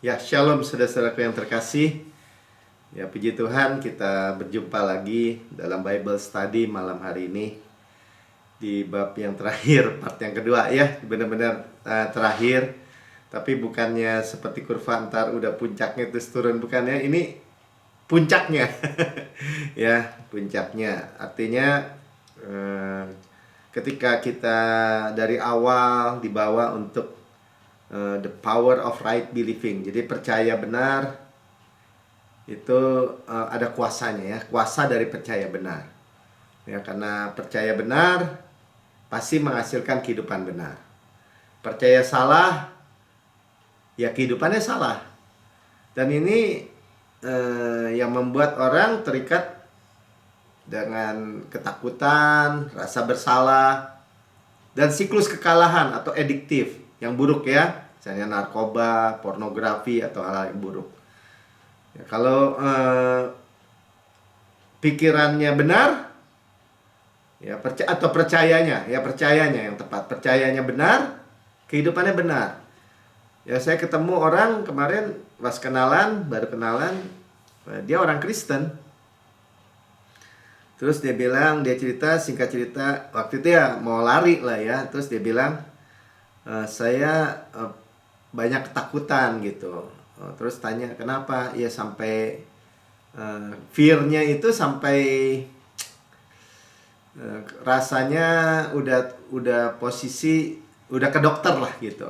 Ya, shalom saudara-saudaraku yang terkasih. Ya, puji Tuhan kita berjumpa lagi dalam Bible Study malam hari ini di bab yang terakhir, part yang kedua ya, benar-benar terakhir. Tapi bukannya seperti kurva ntar udah puncaknya terus turun, bukannya, ini puncaknya. Ya, puncaknya. Artinya ketika kita dari awal dibawa untuk the power of right believing. Jadi percaya benar itu ada kuasanya ya, kuasa dari percaya benar. Ya, karena percaya benar pasti menghasilkan kehidupan benar. Percaya salah ya kehidupannya salah. Dan ini yang membuat orang terikat dengan ketakutan, rasa bersalah, dan siklus kekalahan atau adiktif yang buruk ya, misalnya narkoba, pornografi, atau hal yang buruk. Ya, kalau pikirannya benar, ya atau percayanya yang tepat, percayanya benar, kehidupannya benar. Ya, saya ketemu orang kemarin pas baru kenalan, dia orang Kristen. Terus dia bilang, singkat cerita, waktu itu ya mau lari lah ya. Terus dia bilang, saya banyak ketakutan gitu. Terus tanya kenapa? Ya sampai fear-nya itu sampai rasanya udah posisi udah ke dokter lah gitu.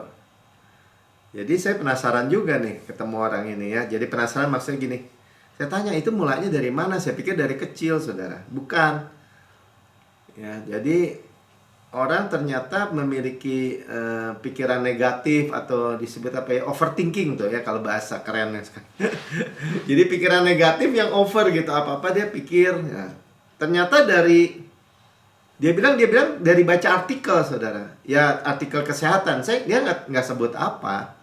Jadi saya penasaran juga nih ketemu orang ini ya. Jadi penasaran maksudnya gini. Saya tanya itu mulanya dari mana? Saya pikir dari kecil, saudara. Bukan. Ya, jadi orang ternyata memiliki pikiran negatif atau disebut apa ya, overthinking tuh ya kalau bahasa kerennya. Jadi pikiran negatif yang over gitu, apa-apa dia pikir. Ya. Ternyata dia bilang dari baca artikel, saudara. Ya, artikel kesehatan. Dia nggak sebut apa.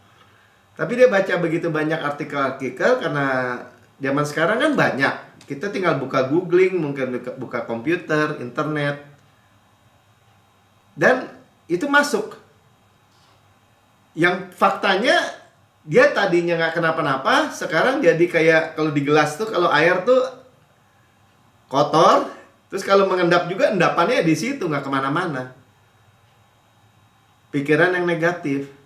Tapi dia baca begitu banyak artikel-artikel karena zaman sekarang kan banyak. Kita tinggal buka googling, mungkin buka komputer, internet. Dan itu masuk. Yang faktanya dia tadinya nggak kenapa-napa, sekarang jadi kayak kalau di gelas tuh, kalau air tuh kotor, terus kalau mengendap juga endapannya di situ, nggak kemana-mana. Pikiran yang negatif.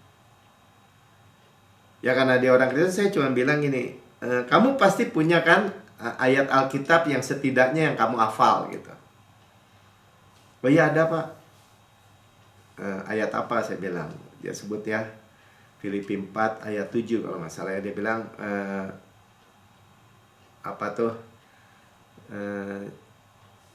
Ya karena dia orang Kristen, saya cuma bilang gini, kamu pasti punya kan ayat Alkitab yang setidaknya yang kamu hafal gitu. Oh iya ada Pak. Ayat apa saya bilang, dia sebut ya Filipi 4 ayat 7 kalau nggak salah ya. Dia bilang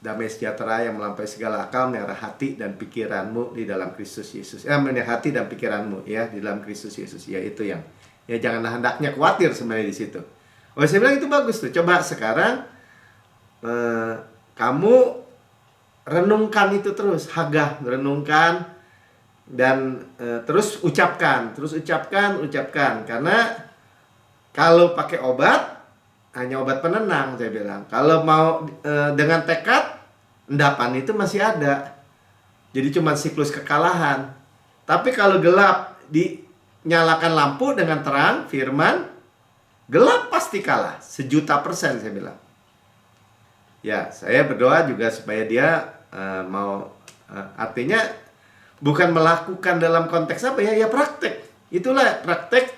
damai sejahtera yang melampaui segala akal melihara hati dan pikiranmu di dalam Kristus Yesus. Melihara hati dan pikiranmu ya di dalam Kristus Yesus. Ya itu yang ya jangan hendaknya khawatir sebenarnya di situ. Oh saya bilang itu bagus tuh. Coba sekarang kamu renungkan itu terus, renungkan. Dan terus ucapkan karena kalau pakai obat hanya obat penenang, saya bilang. Kalau mau dengan tekad, endapan itu masih ada. Jadi cuma siklus kekalahan. Tapi kalau gelap, dinyalakan lampu dengan terang, firman, gelap pasti kalah 1.000.000% saya bilang. Ya, saya berdoa juga supaya dia artinya bukan melakukan dalam konteks apa ya, praktek. Itulah praktek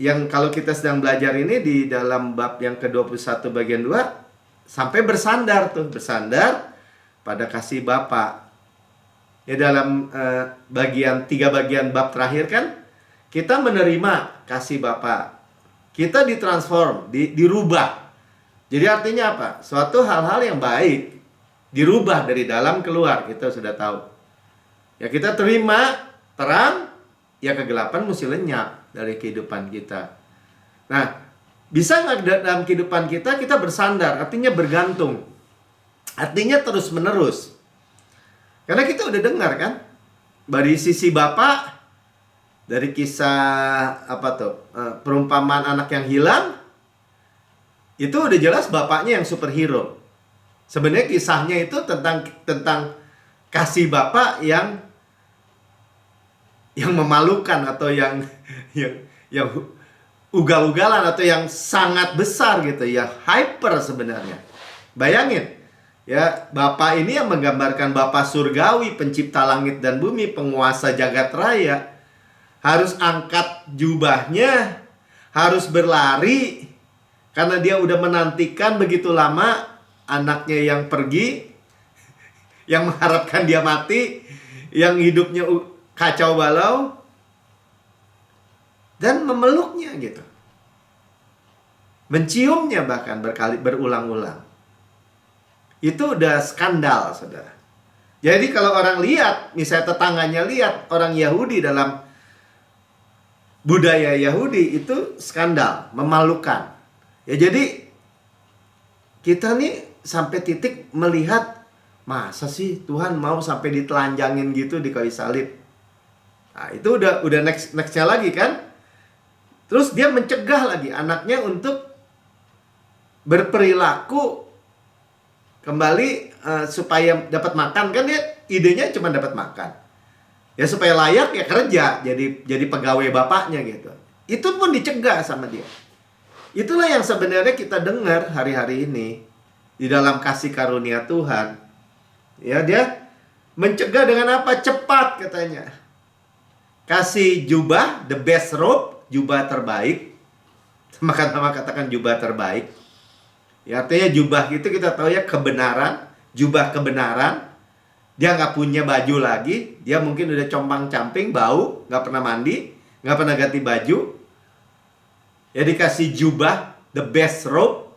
yang kalau kita sedang belajar ini di dalam bab yang ke-21 bagian 2 sampai bersandar pada kasih Bapa. Ya dalam 3 bagian bab terakhir kan kita menerima kasih Bapa. Kita ditransform, dirubah. Jadi artinya apa? Suatu hal-hal yang baik dirubah dari dalam keluar, kita sudah tahu. Ya kita terima terang, ya kegelapan mesti lenyap dari kehidupan kita. Nah, bisa nggak dalam kehidupan kita bersandar, artinya bergantung. Artinya terus menerus. Karena kita udah dengar kan, dari sisi Bapak, dari kisah perumpamaan anak yang hilang, itu udah jelas bapaknya yang superhero. Sebenarnya kisahnya itu tentang kasih Bapak yang memalukan atau yang ugal-ugalan atau yang sangat besar gitu ya, hyper sebenarnya. Bayangin ya, Bapa ini yang menggambarkan Bapa surgawi, pencipta langit dan bumi, penguasa jagat raya, harus angkat jubahnya, harus berlari karena dia udah menantikan begitu lama anaknya yang pergi, yang mengharapkan dia mati, yang hidupnya kacau balau, dan memeluknya gitu. Menciumnya bahkan berulang-ulang. Itu udah skandal, saudara. Jadi kalau orang lihat, misalnya tetangganya lihat orang Yahudi dalam budaya Yahudi, itu skandal, memalukan. Ya jadi kita nih sampai titik melihat, masa sih Tuhan mau sampai ditelanjangin gitu di kayu salib. Nah, itu udah nextnya lagi kan. Terus dia mencegah lagi anaknya untuk berperilaku kembali supaya dapat makan, kan dia idenya cuma dapat makan. Ya supaya layak ya kerja, jadi pegawai bapaknya gitu. Itu pun dicegah sama dia. Itulah yang sebenarnya kita dengar hari-hari ini di dalam kasih karunia Tuhan. Ya, dia mencegah dengan apa? Cepat katanya. Kasih jubah, the best robe, jubah terbaik. Sama katakan jubah terbaik. Ya, artinya jubah itu kita tahu ya kebenaran, jubah kebenaran. Dia nggak punya baju lagi, dia mungkin udah compang-camping, bau, nggak pernah mandi, nggak pernah ganti baju. Ya dikasih jubah, the best robe.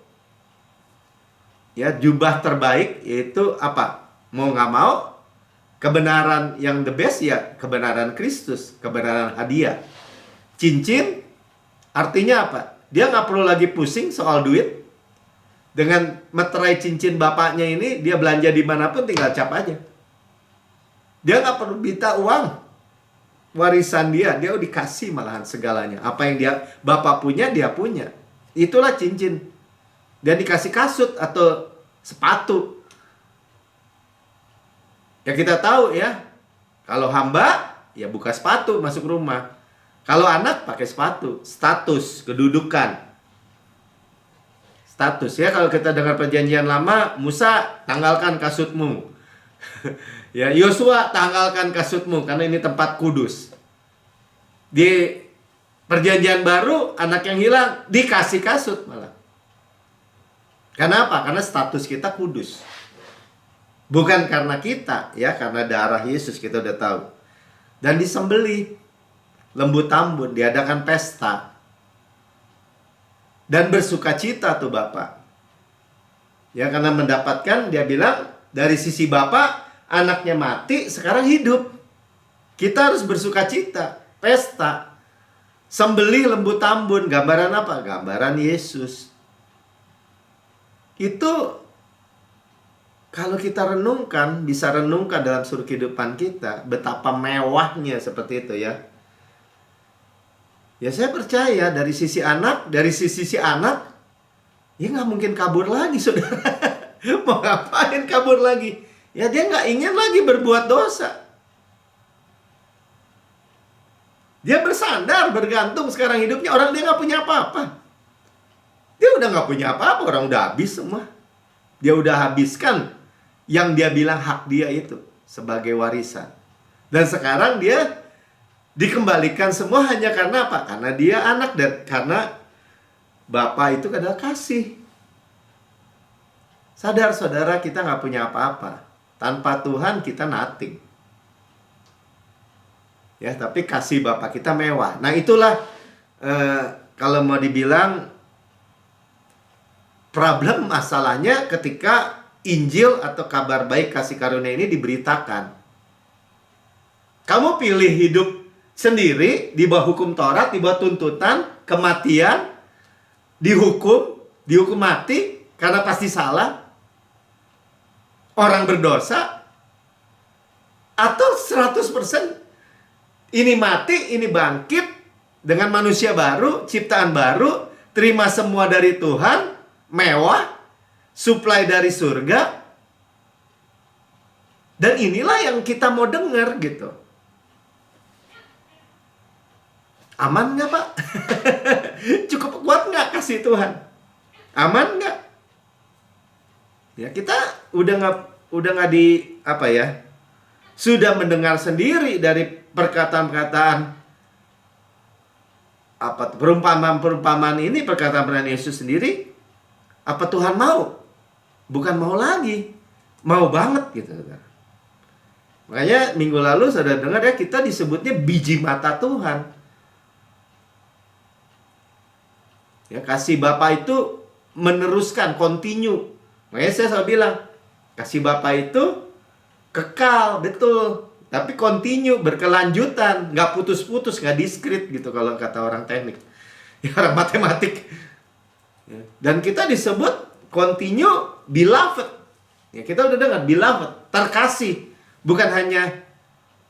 Ya, jubah terbaik, yaitu apa? Mau nggak mau, kebenaran yang the best ya kebenaran Kristus, kebenaran hadiah. Cincin, artinya apa? Dia nggak perlu lagi pusing soal duit. Dengan meterai cincin bapaknya ini, dia belanja dimanapun tinggal cap aja. Dia nggak perlu minta uang. Warisan dia udah dikasih malahan segalanya. Apa yang bapak punya, dia punya. Itulah cincin. Dia dikasih kasut atau sepatu. Ya kita tahu ya, kalau hamba ya buka sepatu masuk rumah. Kalau anak pakai sepatu. Status, kedudukan. Status ya, kalau kita dengar perjanjian lama, Musa tanggalkan kasutmu. Ya, Yosua tanggalkan kasutmu karena ini tempat kudus. Di perjanjian baru, anak yang hilang dikasih kasut malah. Kenapa? Karena status kita kudus. Bukan karena kita, ya, karena darah Yesus kita udah tahu. Dan disembelih, lembu tambun, diadakan pesta. Dan bersukacita tuh Bapak. Ya, karena mendapatkan, dia bilang, dari sisi Bapak, anaknya mati, sekarang hidup. Kita harus bersukacita, pesta. Sembelih lembu tambun, gambaran apa? Gambaran Yesus. Itu kalau kita renungkan, bisa renungkan dalam seluruh kehidupan kita, betapa mewahnya seperti itu ya. Ya saya percaya dari sisi anak, si anak, ya nggak mungkin kabur lagi saudara. Mau ngapain kabur lagi? Ya dia nggak ingin lagi berbuat dosa. Dia bersandar, bergantung sekarang hidupnya. Orang dia nggak punya apa-apa. Dia udah nggak punya apa-apa, orang udah habis semua. Dia udah habiskan yang dia bilang hak dia itu sebagai warisan. Dan sekarang dia dikembalikan semua hanya karena apa? Karena dia anak dan karena Bapa itu adalah kasih. Sadar saudara, kita nggak punya apa-apa. Tanpa Tuhan kita nothing. Ya, tapi kasih Bapa kita mewah. Nah itulah kalau mau dibilang problem masalahnya ketika Injil atau kabar baik kasih karunia ini diberitakan. Kamu pilih hidup sendiri di bawah hukum Taurat, di bawah tuntutan, kematian, dihukum mati karena pasti salah, orang berdosa, atau 100% ini mati, ini bangkit dengan manusia baru, ciptaan baru, terima semua dari Tuhan, mewah, supply dari surga. Dan inilah yang kita mau dengar gitu. Aman nggak Pak? Cukup kuat nggak kasih Tuhan? Aman nggak? Ya kita udah nggak di apa ya? Sudah mendengar sendiri dari perkataan-perkataan apa perumpamaan ini, perkataan Yesus sendiri. Apa Tuhan mau? Bukan mau lagi, mau banget gitu. Makanya minggu lalu saudara dengar ya, kita disebutnya biji mata Tuhan. Ya, kasih Bapa itu meneruskan, continue. Makanya saya selalu bilang, kasih Bapa itu kekal, betul. Tapi continue, berkelanjutan, nggak putus-putus, nggak diskrit gitu kalau kata orang teknik. Ya, orang matematik. Ya. Dan kita disebut continue beloved. Ya, kita udah dengar beloved, terkasih. Bukan hanya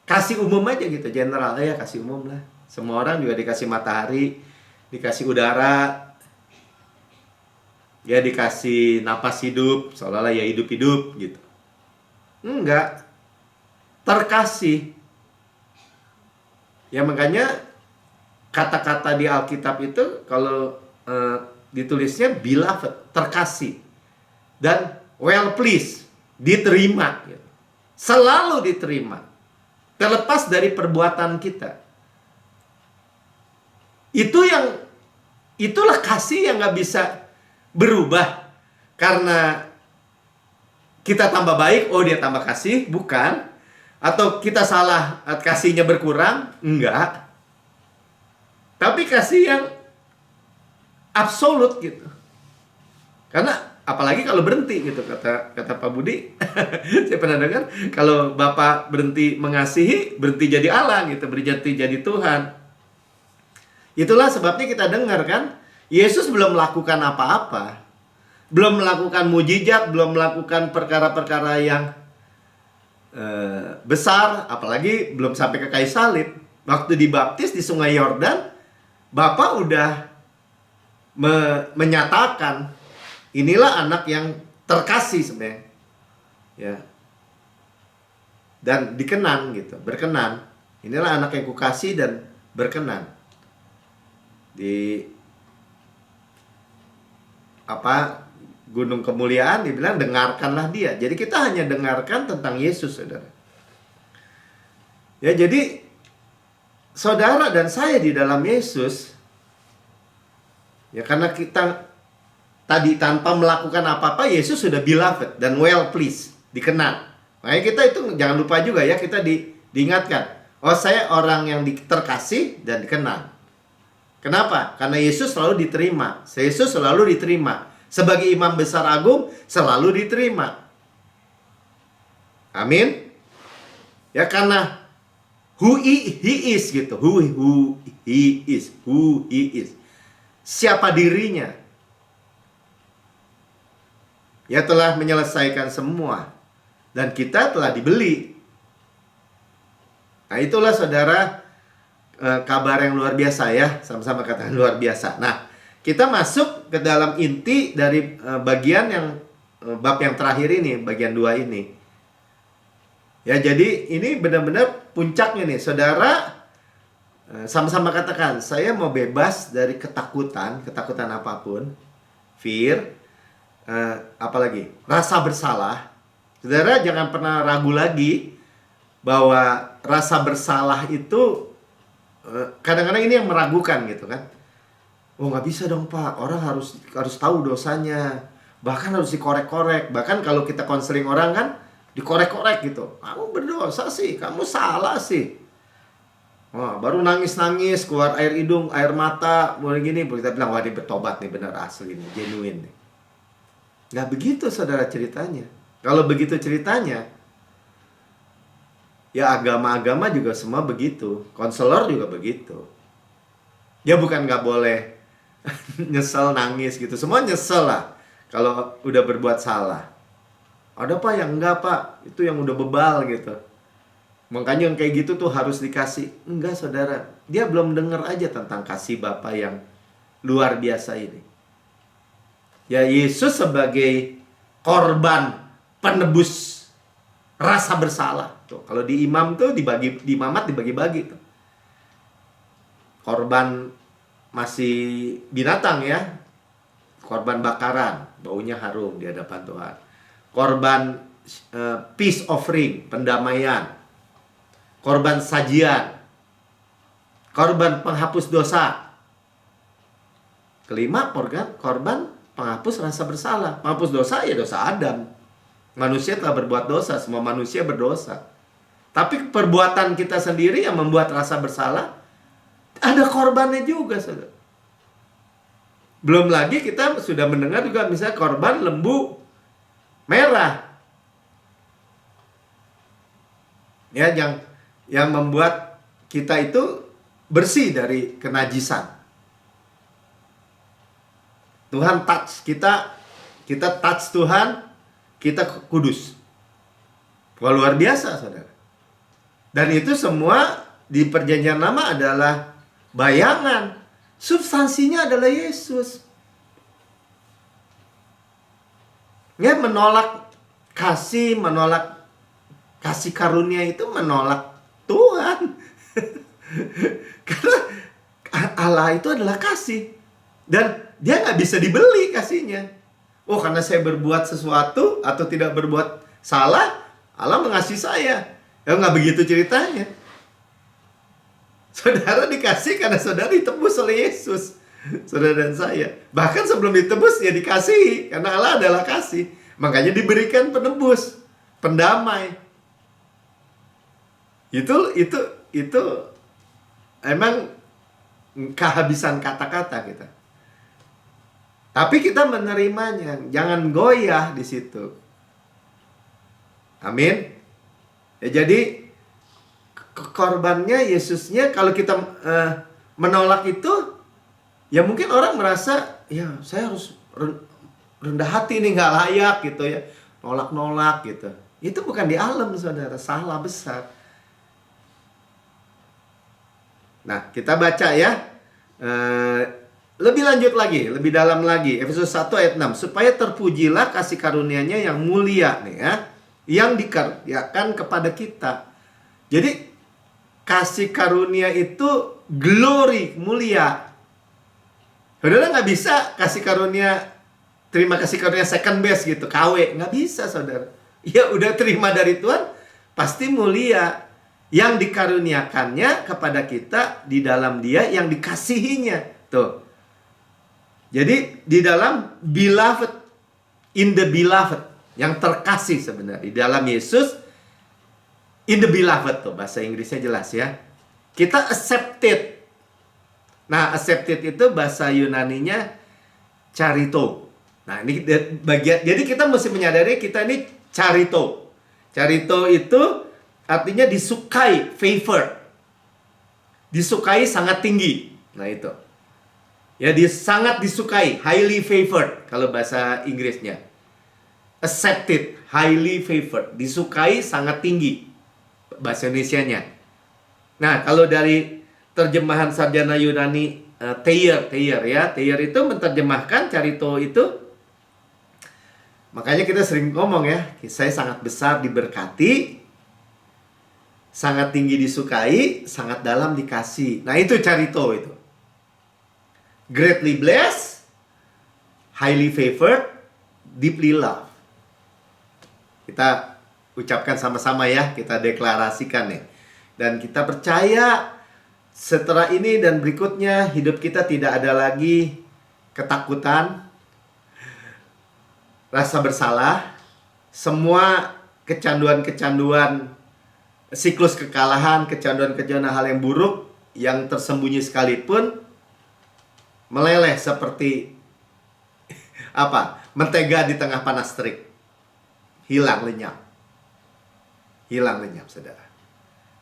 kasih umum aja gitu, general. Ya kasih umum lah. Semua orang juga dikasih matahari, dikasih udara, ya dikasih napas hidup, seolah-olah ya hidup-hidup gitu. Enggak. Terkasih. Ya makanya kata-kata di Alkitab itu kalau ditulisnya beloved, terkasih. Dan well pleased, diterima gitu. Selalu diterima. Terlepas dari perbuatan kita. Itulah kasih yang gak bisa berubah. Karena kita tambah baik, oh dia tambah kasih, bukan. Atau kita salah, kasihnya berkurang, enggak. Tapi kasih yang absolut gitu. Karena apalagi kalau berhenti gitu, kata Pak Budi. Saya pernah dengar, kalau Bapak berhenti mengasihi, berhenti jadi Allah gitu, berhenti jadi Tuhan. Itulah sebabnya kita dengar kan, Yesus belum melakukan apa-apa. Belum melakukan mujizat, belum melakukan perkara-perkara yang besar, apalagi belum sampai ke kayu salib. Waktu dibaptis di Sungai Yordan, Bapak udah menyatakan, inilah anak yang terkasih sebenarnya. Ya. Dan dikenan gitu, berkenan. Inilah anak yang kukasih dan berkenan. Di Gunung Kemuliaan dibilang dengarkanlah dia. Jadi kita hanya dengarkan tentang Yesus, saudara. Ya, jadi saudara dan saya di dalam Yesus, ya karena kita tadi tanpa melakukan apa-apa, Yesus sudah beloved dan well pleased, dikenal. Makanya kita itu jangan lupa juga ya, kita diingatkan, oh saya orang yang terkasih dan dikenal. Kenapa? Karena Yesus selalu diterima. Yesus selalu diterima. Sebagai imam besar agung, selalu diterima. Amin. Ya karena who he is gitu. Who he is. Siapa dirinya. Ya telah menyelesaikan semua. Dan kita telah dibeli. Nah itulah saudara, kabar yang luar biasa ya. Sama-sama katakan luar biasa. Nah kita masuk ke dalam inti dari bagian yang bab yang terakhir ini, bagian 2 ini. Ya, jadi ini benar-benar puncaknya nih. Saudara sama-sama katakan, saya mau bebas dari ketakutan apapun, fear, apalagi rasa bersalah. Saudara jangan pernah ragu lagi bahwa rasa bersalah itu kadang-kadang ini yang meragukan gitu kan. Oh nggak bisa dong Pak, orang harus tahu dosanya, bahkan harus dikorek-korek. Bahkan kalau kita konseling orang kan dikorek-korek gitu. Kamu berdosa sih, kamu salah sih. Wah, baru nangis-nangis, keluar air hidung, air mata, mulai gini, kita bilang wah dia bertobat nih, benar asli nih, genuine nih. Nggak begitu saudara ceritanya. Kalau begitu ceritanya, ya agama-agama juga semua begitu, konselor juga begitu. Ya bukan nggak boleh nyesel, nangis gitu. Semua nyesel lah kalau udah berbuat salah. Ada Pak yang enggak Pak, itu yang udah bebal gitu. Makanya yang kayak gitu tuh harus dikasih. Enggak saudara, dia belum dengar aja tentang kasih Bapa yang luar biasa ini. Ya Yesus sebagai korban penebus rasa bersalah. Tuh, kalau di imam tuh dibagi, di imamat dibagi-bagi tuh. Korban masih binatang ya. Korban bakaran, baunya harum di hadapan Tuhan. Korban peace offering, pendamaian. Korban sajian. Korban penghapus dosa. Kelima, korban penghapus rasa bersalah. Penghapus dosa ya dosa Adam. Manusia telah berbuat dosa, semua manusia berdosa. Tapi perbuatan kita sendiri yang membuat rasa bersalah, ada korbannya juga, saudara. Belum lagi kita sudah mendengar juga misalnya korban lembu merah. Ya, yang membuat kita itu bersih dari kenajisan. Tuhan touch kita touch Tuhan, kita kudus. Wah, luar biasa, saudara. Dan itu semua di perjanjian lama adalah bayangan. Substansinya adalah Yesus. Ya, menolak kasih karunia itu menolak Tuhan. Karena Allah itu adalah kasih. Dan dia nggak bisa dibeli kasihnya. Oh, karena saya berbuat sesuatu atau tidak berbuat salah, Allah mengasihi saya. Ya, nggak begitu ceritanya. Saudara dikasih karena saudara ditebus oleh Yesus. Saudara dan saya. Bahkan sebelum ditebus ya dikasihi. Karena Allah adalah kasih. Makanya diberikan penebus, pendamai. Itu emang kehabisan kata-kata kita. Tapi kita menerimanya. Jangan goyah di situ. Amin. Ya, jadi korbannya, Yesusnya, kalau kita menolak itu, ya mungkin orang merasa, ya saya harus rendah hati nih, nggak layak gitu ya, nolak-nolak gitu. Itu bukan di alam, saudara, salah besar. Nah, kita baca ya, lebih lanjut lagi, lebih dalam lagi, Efesus 1 ayat 6, supaya terpujilah kasih karunia-Nya yang mulia nih ya, yang dikaruniakan kepada kita. Jadi kasih karunia itu glory, mulia. Saudara nggak bisa terima kasih karunia second best gitu, KW. Nggak bisa, saudara. Ya udah terima dari Tuhan, pasti mulia. Yang dikaruniakannya kepada kita di dalam Dia yang dikasihinya. Tuh. Jadi di dalam beloved, in the beloved, yang terkasih sebenarnya. Di dalam Yesus, in the beloved, tuh bahasa Inggrisnya jelas ya. Kita accepted. Nah, accepted itu bahasa Yunaninya charito. Nah, ini bagian, jadi kita mesti menyadari kita ini charito. Charito itu artinya disukai, favored. Disukai sangat tinggi. Nah, itu. Ya, sangat disukai, highly favored kalau bahasa Inggrisnya. Accepted, highly favored, disukai sangat tinggi. Bahasa Indonesianya. Nah, kalau dari terjemahan sarjana Yunani Thayer ya, Thayer itu menerjemahkan charito itu, makanya kita sering ngomong ya, saya sangat besar diberkati, sangat tinggi disukai, sangat dalam dikasih. Nah, itu charito itu. Greatly blessed, highly favored, deeply loved. Kita ucapkan sama-sama ya, kita deklarasikan nih. Dan kita percaya setelah ini dan berikutnya hidup kita tidak ada lagi ketakutan, rasa bersalah, semua kecanduan-kecanduan, siklus kekalahan, kecanduan-kecanduan hal yang buruk yang tersembunyi sekalipun meleleh seperti mentega di tengah panas terik. Hilang lenyap. Hilang lenyap, saudara.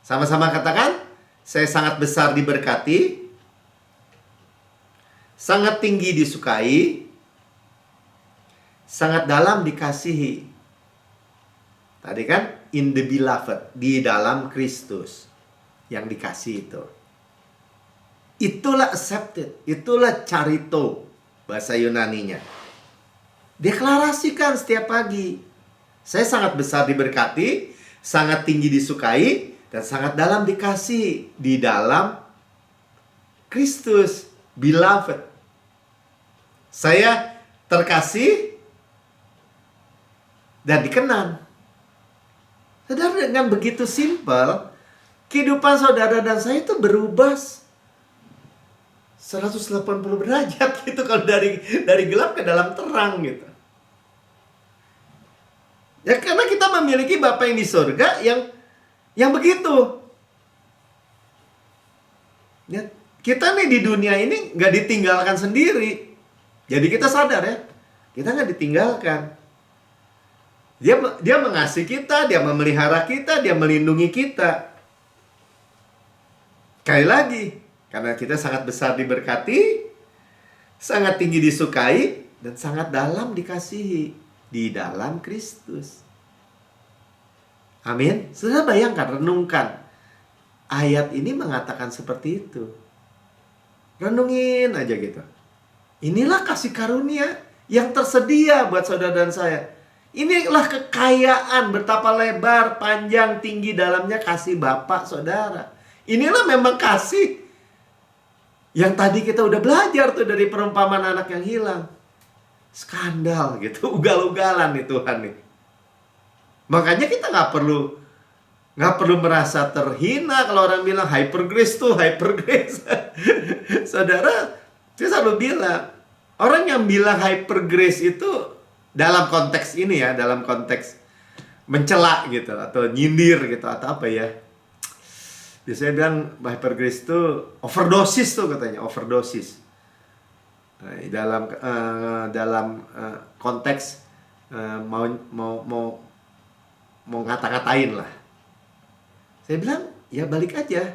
Sama-sama katakan, saya sangat besar diberkati, sangat tinggi disukai, sangat dalam dikasihi. Tadi kan, in the beloved, di dalam Kristus, yang dikasih itu. Itulah accepted, itulah charito, bahasa Yunaninya. Deklarasikan setiap pagi, saya sangat besar diberkati, sangat tinggi disukai, dan sangat dalam dikasih di dalam Kristus. beloved. Saya terkasih dan dikenan. Saudara, dengan begitu simpel, kehidupan saudara dan saya itu berubah 180 derajat gitu, kalau dari gelap ke dalam terang gitu. Ya karena kita memiliki Bapa yang di surga yang begitu. Ya, kita nih di dunia ini nggak ditinggalkan sendiri. Jadi kita sadar ya, kita nggak ditinggalkan. Dia mengasihi kita, dia memelihara kita, dia melindungi kita. Sekali lagi, karena kita sangat besar diberkati, sangat tinggi disukai, dan sangat dalam dikasihi di dalam Kristus. Amin. Sudah bayangkan, renungkan. Ayat ini mengatakan seperti itu. Renungin aja gitu. Inilah kasih karunia yang tersedia buat saudara dan saya. Inilah kekayaan, betapa lebar, panjang, tinggi dalamnya kasih Bapa saudara. Inilah memang kasih yang tadi kita udah belajar tuh dari perumpamaan anak yang hilang. Skandal gitu, ugal-ugalan nih Tuhan nih. Makanya kita nggak perlu merasa terhina kalau orang bilang hyper grace tuh hyper grace. Saudara, saya selalu bilang, orang yang bilang hyper grace itu dalam konteks ini ya, dalam konteks mencela gitu atau nyindir gitu atau apa ya. Biasanya bilang hyper grace itu overdosis tuh katanya, overdosis. Nah, dalam konteks mau ngata-ngatain lah. Saya bilang, ya balik aja.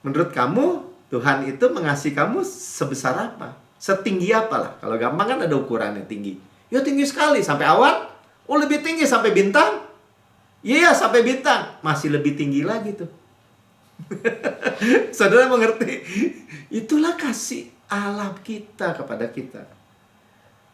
Menurut kamu, Tuhan itu mengasihi kamu sebesar apa? Setinggi apa lah? Kalau gampang kan ada ukurannya tinggi. Ya tinggi sekali, sampai awan. Oh lebih tinggi, sampai bintang. Iya, sampai bintang. Masih lebih tinggi lagi tuh. Saudara mengerti? Itulah kasih Allah kita kepada kita.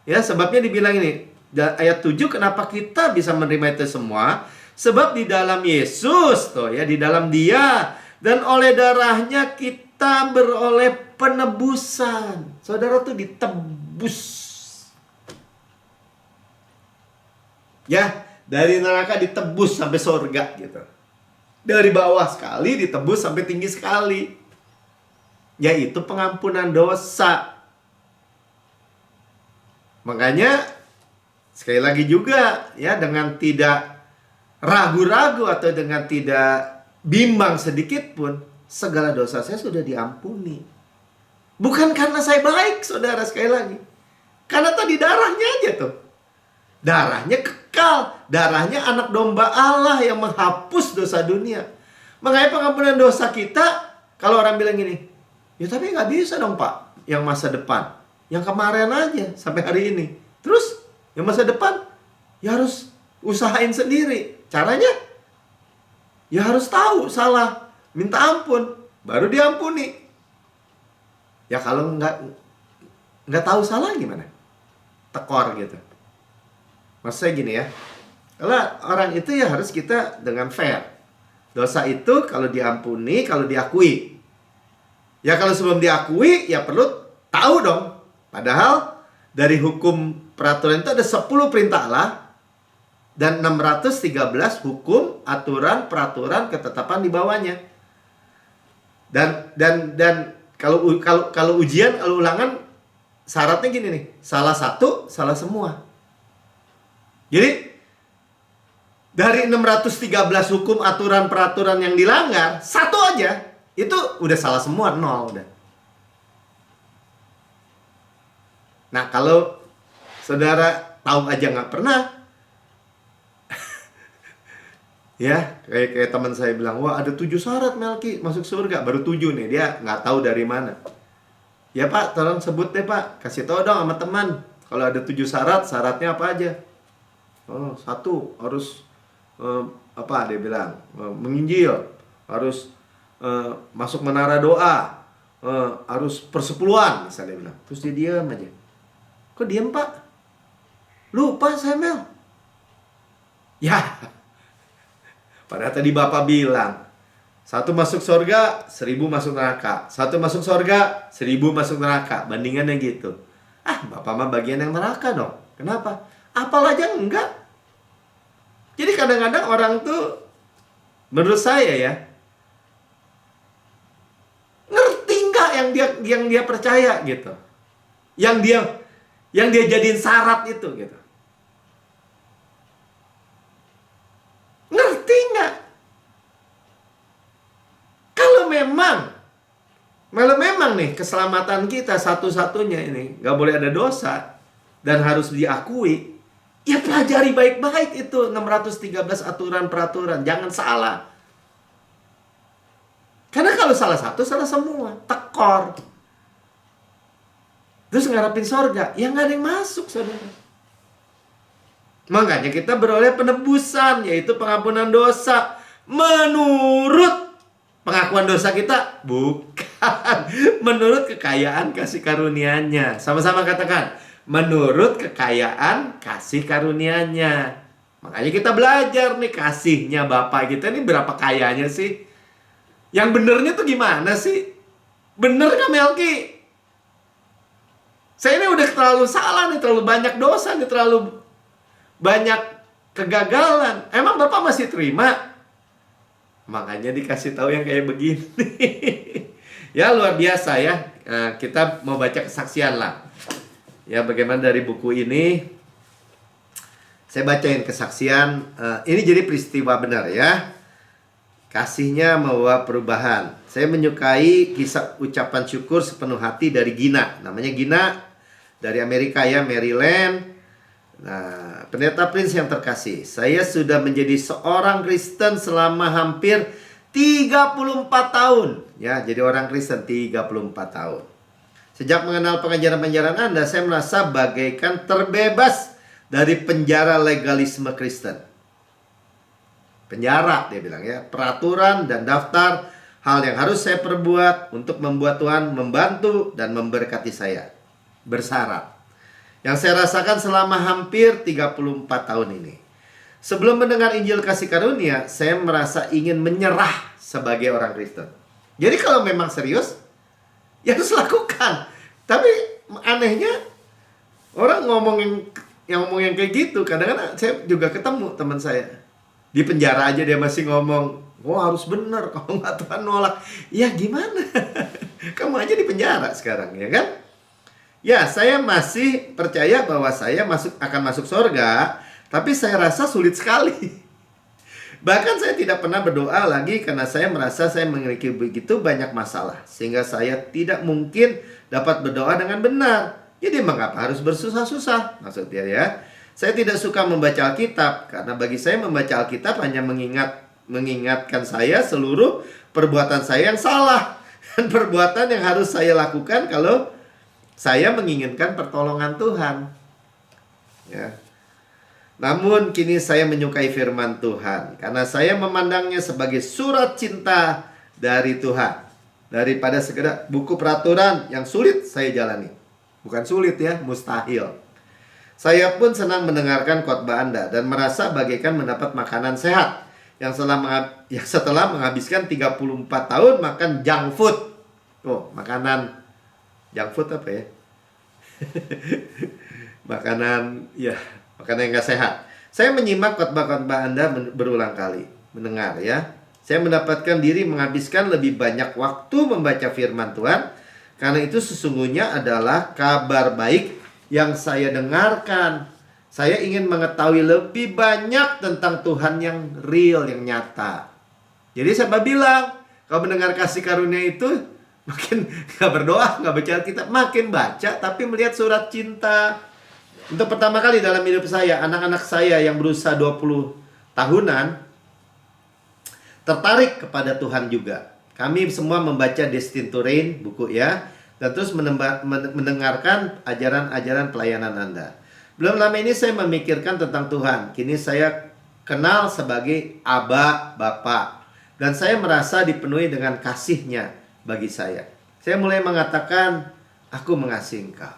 Ya, sebabnya dibilang ini, ayat 7, kenapa kita bisa menerima itu semua? Sebab di dalam Yesus, tuh ya, di dalam Dia, dan oleh darahnya kita beroleh penebusan. Saudara tuh ditebus. Ya, dari neraka ditebus sampai surga gitu. Dari bawah sekali ditebus sampai tinggi sekali. Yaitu pengampunan dosa. Makanya sekali lagi juga ya, dengan tidak ragu-ragu atau dengan tidak bimbang sedikit pun, segala dosa saya sudah diampuni. Bukan karena saya baik, saudara, sekali lagi. Karena tadi darahnya aja tuh. Darahnya kekal. Darahnya anak domba Allah yang menghapus dosa dunia. Makanya pengampunan dosa kita, kalau orang bilang gini, ya tapi nggak bisa dong Pak, yang masa depan. Yang kemarin aja, sampai hari ini. Terus, yang masa depan, ya harus usahain sendiri. Caranya, ya harus tahu salah, minta ampun, baru diampuni. Ya kalau nggak tahu salah gimana? Tekor gitu. Maksudnya gini ya, kalau orang itu ya harus kita dengan fair. Dosa itu kalau diampuni, kalau diakui. Ya kalau sebelum diakui, ya perlu tahu dong. Padahal dari hukum peraturan itu ada 10 perintah Allah dan 613 hukum, aturan, peraturan, ketetapan di bawahnya. Dan kalau ujian, kalau ulangan, syaratnya gini nih, salah satu, salah semua. Jadi dari 613 hukum, aturan, peraturan yang dilanggar, satu aja itu udah salah semua, 0 udah. Nah kalau saudara tahu aja nggak pernah, ya kayak teman saya bilang, wah ada 7 syarat Melki masuk surga, baru 7 nih, dia nggak tahu dari mana. Ya Pak, tolong sebut deh Pak, kasih tahu dong sama teman. Kalau ada 7 syarat, syaratnya apa aja? Oh, 1 harus apa dia bilang, menginjil, harus masuk menara doa, harus persepuluhan misalnya bilang. Terus dia diam aja. Kok diam Pak? Lupa saya Mel. Ya, padahal tadi Bapak bilang Satu masuk surga, 1000 masuk neraka. Satu masuk surga, 1000 masuk neraka. Bandingannya gitu. Bapak mah bagian yang neraka dong. Kenapa? Apal aja enggak. Jadi kadang-kadang orang tuh, menurut saya ya, ngerti nggak yang dia percaya gitu, yang dia jadiin syarat itu gitu. Ngerti nggak? Kalau memang nih keselamatan kita satu-satunya ini nggak boleh ada dosa dan harus diakui, ya pelajari baik-baik itu 613 aturan peraturan, jangan salah. Karena kalau salah satu, salah semua, tekor. Terus ngarepin sorga, ya nggak ada yang masuk, saudara. Makanya kita beroleh penebusan, yaitu pengampunan dosa menurut pengakuan dosa kita, bukan menurut kekayaan kasih karunia-Nya. Sama-sama katakan, menurut kekayaan kasih karunia-Nya. Makanya kita belajar nih, kasihnya Bapak kita ini berapa kayanya sih? Yang benernya tuh gimana sih? Bener kan Melki? Saya ini udah terlalu salah nih, terlalu banyak dosa nih, terlalu banyak kegagalan. Emang Bapak masih terima? Makanya dikasih tahu yang kayak begini. Ya luar biasa ya. Kita mau baca kesaksian lah. Ya bagaimana dari buku ini. Saya bacain kesaksian. Ini jadi peristiwa benar ya. Kasihnya membawa perubahan. Saya menyukai kisah ucapan syukur sepenuh hati dari Gina. Namanya Gina, dari Amerika ya, Maryland. Nah, Pendeta Prince yang terkasih, saya sudah menjadi seorang Kristen selama hampir 34 tahun. Ya, jadi orang Kristen 34 tahun. Sejak mengenal pengajaran-pengajaran Anda, saya merasa bagaikan terbebas dari penjara legalisme Kristen. Penjara, dia bilang ya, peraturan dan daftar hal yang harus saya perbuat untuk membuat Tuhan membantu dan memberkati saya. Bersyarat. Yang saya rasakan selama hampir 34 tahun ini. Sebelum mendengar Injil kasih karunia, saya merasa ingin menyerah sebagai orang Kristen. Jadi kalau memang serius, ya harus lakukan. Tapi anehnya, orang ngomong yang kayak gitu, kadang-kadang saya juga ketemu teman saya. Di penjara aja dia masih ngomong, harus benar, kalau nggak Tuhan nolak. Ya gimana? Kamu aja di penjara sekarang, ya kan? Ya, saya masih percaya bahwa saya akan masuk surga, tapi saya rasa sulit sekali. Bahkan saya tidak pernah berdoa lagi karena saya merasa saya memiliki begitu banyak masalah, sehingga saya tidak mungkin dapat berdoa dengan benar. Jadi mengapa harus bersusah-susah? Maksudnya ya, saya tidak suka membaca Alkitab karena bagi saya membaca Alkitab hanya mengingatkan saya seluruh perbuatan saya yang salah dan perbuatan yang harus saya lakukan kalau saya menginginkan pertolongan Tuhan. Ya. Namun kini saya menyukai firman Tuhan karena saya memandangnya sebagai surat cinta dari Tuhan daripada sekedar buku peraturan yang sulit saya jalani. Bukan sulit ya, mustahil. Saya pun senang mendengarkan khotbah Anda dan merasa bagaikan mendapat makanan sehat yang setelah menghabiskan 34 tahun makan junk food. Makanan junk food apa ya? makanan yang gak sehat. Saya menyimak khotbah-khotbah Anda berulang kali, mendengar ya. Saya mendapatkan diri menghabiskan lebih banyak waktu membaca firman Tuhan, karena itu sesungguhnya adalah kabar baik yang saya dengarkan. Saya ingin mengetahui lebih banyak tentang Tuhan yang real, yang nyata. Jadi saya bilang, kalau mendengar kasih karunia itu, makin gak berdoa, gak baca Alkitab, makin baca tapi melihat surat cinta. Untuk pertama kali dalam hidup saya, anak-anak saya yang berusia 20 tahunan tertarik kepada Tuhan juga. Kami semua membaca Destined to Reign, buku ya, dan terus mendengarkan ajaran-ajaran pelayanan Anda. Belum lama ini saya memikirkan tentang Tuhan. Kini saya kenal sebagai Aba, Bapa, dan saya merasa dipenuhi dengan kasih-Nya bagi saya. Saya mulai mengatakan, aku mengasihi engkau.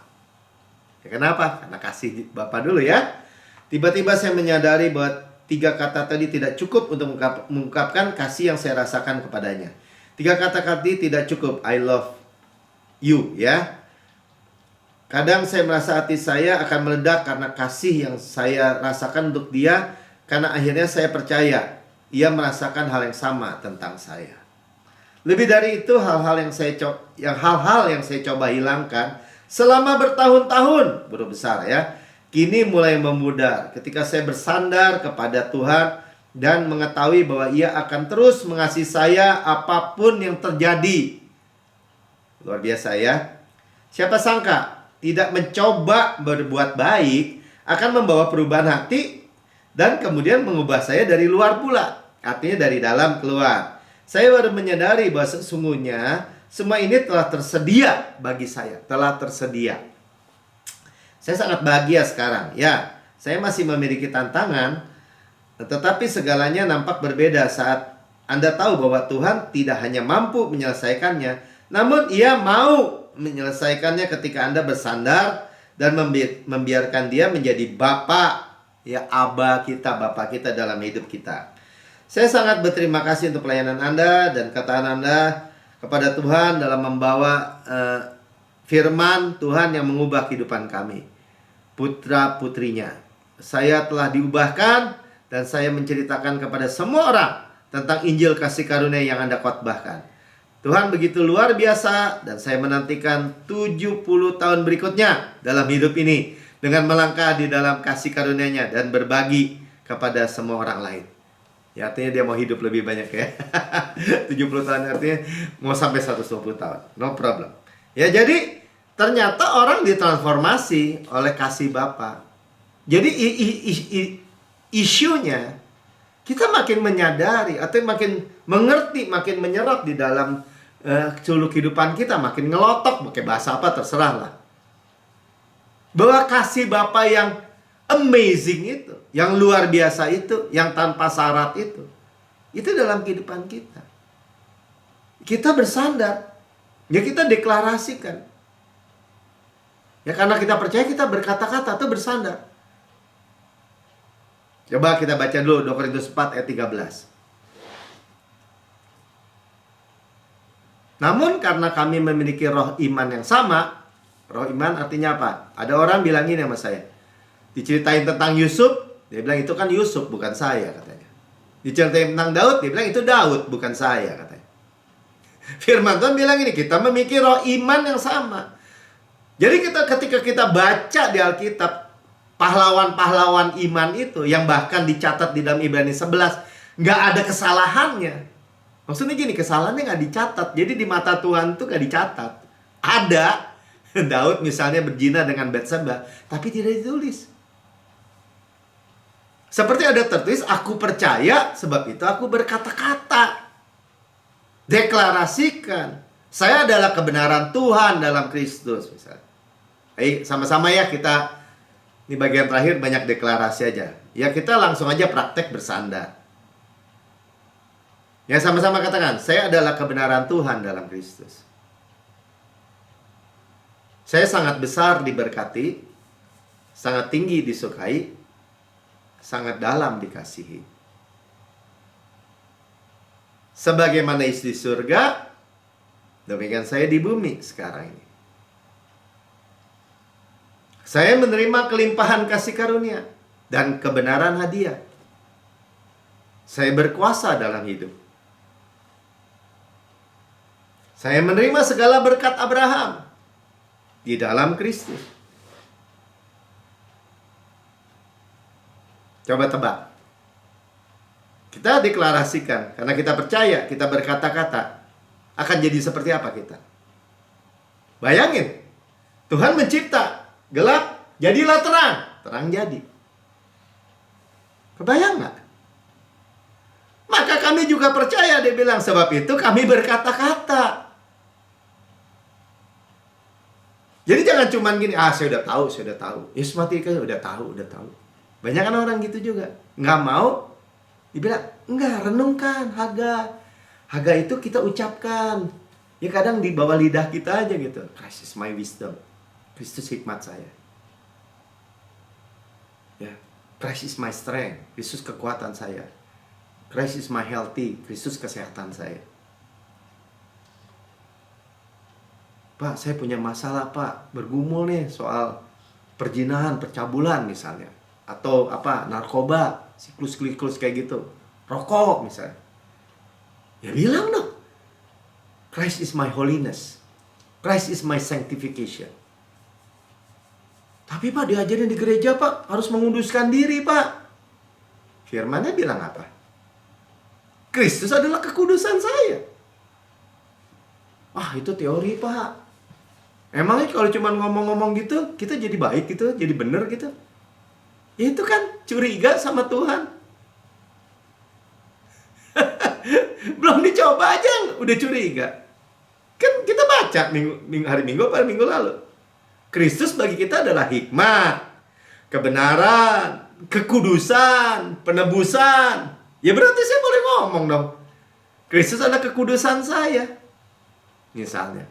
Ya, kenapa? Karena kasih Bapa dulu ya. Tiba-tiba saya menyadari bahwa 3 kata tadi tidak cukup untuk mengungkapkan kasih yang saya rasakan kepadanya. 3 kata tadi tidak cukup. I love you, ya. Kadang saya merasa hati saya akan meledak karena kasih yang saya rasakan untuk dia, karena akhirnya saya percaya ia merasakan hal yang sama tentang saya. Lebih dari itu, hal-hal yang saya coba hilangkan selama bertahun-tahun, besar ya, kini mulai memudar ketika saya bersandar kepada Tuhan dan mengetahui bahwa ia akan terus mengasihi saya apapun yang terjadi. Luar biasa ya. Siapa sangka tidak mencoba berbuat baik akan membawa perubahan hati dan kemudian mengubah saya dari luar pula. Artinya dari dalam keluar. Saya baru menyadari bahwa sesungguhnya semua ini telah tersedia bagi saya. Telah tersedia. Saya sangat bahagia sekarang. Ya, saya masih memiliki tantangan, tetapi segalanya nampak berbeda saat Anda tahu bahwa Tuhan tidak hanya mampu menyelesaikannya, namun Ia mau menyelesaikannya ketika Anda bersandar dan membiarkan Dia menjadi Bapa, ya, Aba kita, Bapa kita dalam hidup kita. Saya sangat berterima kasih untuk pelayanan Anda dan katahan Anda kepada Tuhan dalam membawa firman Tuhan yang mengubah kehidupan kami, putra-putrinya. Saya telah diubahkan dan saya menceritakan kepada semua orang tentang Injil kasih karunia yang Anda khotbahkan. Tuhan begitu luar biasa dan saya menantikan 70 tahun berikutnya dalam hidup ini dengan melangkah di dalam kasih karunia-Nya dan berbagi kepada semua orang lain. Ya, artinya dia mau hidup lebih banyak ya. 70 tahun artinya mau sampai 120 tahun. No problem. Ya, jadi ternyata orang ditransformasi oleh kasih Bapa. Jadi isunya kita makin menyadari atau makin mengerti, makin menyerap di dalam seluruh kehidupan kita, makin ngelotok, pakai bahasa apa terserah lah. Bahwa kasih Bapa yang amazing itu, yang luar biasa itu, yang tanpa syarat itu dalam kehidupan kita. Kita bersandar, ya kita deklarasikan. Ya karena kita percaya, kita berkata-kata atau bersandar. Coba kita baca dulu 2 Korintus 4 ayat 13. Namun karena kami memiliki roh iman yang sama. Roh iman artinya apa? Ada orang bilang ini sama saya, diceritain tentang Yusuf, dia bilang itu kan Yusuf, bukan saya, katanya. Diceritain tentang Daud, dia bilang itu Daud, bukan saya, katanya. Firman Tuhan bilang ini, kita memiliki roh iman yang sama. Jadi ketika kita baca di Alkitab pahlawan-pahlawan iman itu, yang bahkan dicatat di dalam Ibrani 11, nggak ada kesalahannya. Maksudnya gini, kesalahannya nggak dicatat. Jadi di mata Tuhan tuh nggak dicatat. Ada Daud misalnya berzina dengan Batseba, tapi tidak ditulis. Seperti ada tertulis, aku percaya, sebab itu aku berkata-kata. Deklarasikan, saya adalah kebenaran Tuhan dalam Kristus, misalnya. Sama-sama ya, kita di bagian terakhir banyak deklarasi aja. Ya kita langsung aja praktek bersandar. Ya sama-sama katakan, saya adalah kebenaran Tuhan dalam Kristus. Saya sangat besar diberkati, sangat tinggi disukai, sangat dalam dikasihi. Sebagaimana isi surga, demikian saya di bumi sekarang ini. Saya menerima kelimpahan kasih karunia dan kebenaran hadiah. Saya berkuasa dalam hidup. Saya menerima segala berkat Abraham di dalam Kristus. Coba tebak. Kita deklarasikan, karena kita percaya, kita berkata-kata, akan jadi seperti apa kita? Bayangin, Tuhan mencipta gelap, jadilah terang. Terang jadi. Kebayang nggak? Maka kami juga percaya, dia bilang, sebab itu kami berkata-kata. Jadi jangan cuman gini, saya udah tahu. Yesus mati kan udah tahu. Banyak kan orang gitu juga. Nggak mau, dibilang, enggak, renungkan, Haga. Haga itu kita ucapkan. Ya kadang di bawah lidah kita aja gitu. Christ is my wisdom. Kristus hikmat saya. Ya. Christ is my strength, Kristus kekuatan saya. Christ is my healthy, Kristus kesehatan saya. Pak, saya punya masalah Pak, bergumul nih soal perzinahan, percabulan misalnya. Atau narkoba, siklus kayak gitu. Rokok misalnya. Ya bilang dong, Christ is my holiness, Christ is my sanctification. Tapi Pak, diajarin di gereja Pak, harus menguduskan diri Pak. Firmannya bilang apa? Kristus adalah kekudusan saya. Itu teori Pak. Emangnya kalau cuma ngomong-ngomong gitu, kita jadi baik gitu, jadi bener gitu? Ya itu kan curiga sama Tuhan. Belum dicoba aja udah curiga. Kan kita baca hari Minggu lalu. Kristus bagi kita adalah hikmat, kebenaran, kekudusan, penebusan. Ya berarti saya boleh ngomong dong. Kristus adalah kekudusan saya. Misalnya.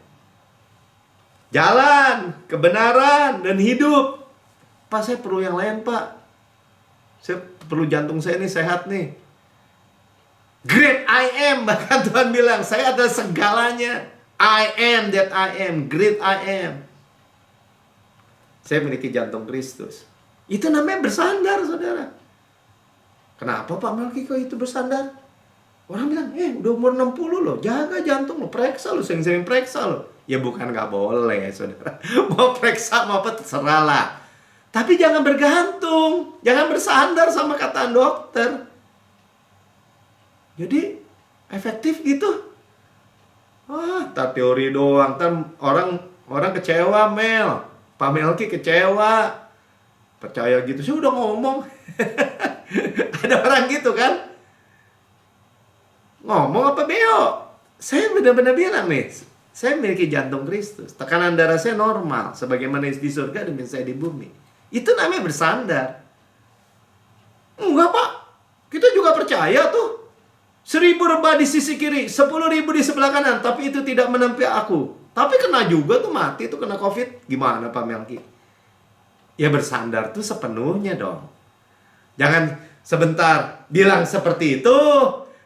Jalan, kebenaran, dan hidup. Pak, saya perlu yang lain, Pak. Saya perlu jantung saya ini sehat nih. Great I am, bahkan Tuhan bilang, saya adalah segalanya. I am that I am, great I am. Saya memiliki jantung Kristus. Itu namanya bersandar, saudara. Kenapa Pak Melki kok itu bersandar? Orang bilang, udah umur 60 loh, jaga jantung lo, periksa lo, sering-sering periksa lo. Ya bukan gak boleh, saudara. Mau periksa, mau apa, terserah lah. Tapi jangan bergantung, jangan bersandar sama kata dokter. Jadi, efektif gitu. Tak teori doang, orang kecewa, Mel. Pak Melki kecewa. Percaya gitu, saya udah ngomong. Ada orang gitu kan? Ngomong apa beo? Saya benar-benar bilang nih, saya memiliki jantung Kristus. Tekanan darah saya normal, sebagaimana di surga demikian saya di bumi. Itu namanya bersandar. Enggak Pak, kita juga percaya tuh. 1000 rebah di sisi kiri, 10.000 di sebelah kanan, tapi itu tidak menempi aku. Tapi kena juga tuh, mati tuh, kena COVID. Gimana Pak Melki? Ya bersandar tuh sepenuhnya dong. Jangan sebentar bilang seperti itu,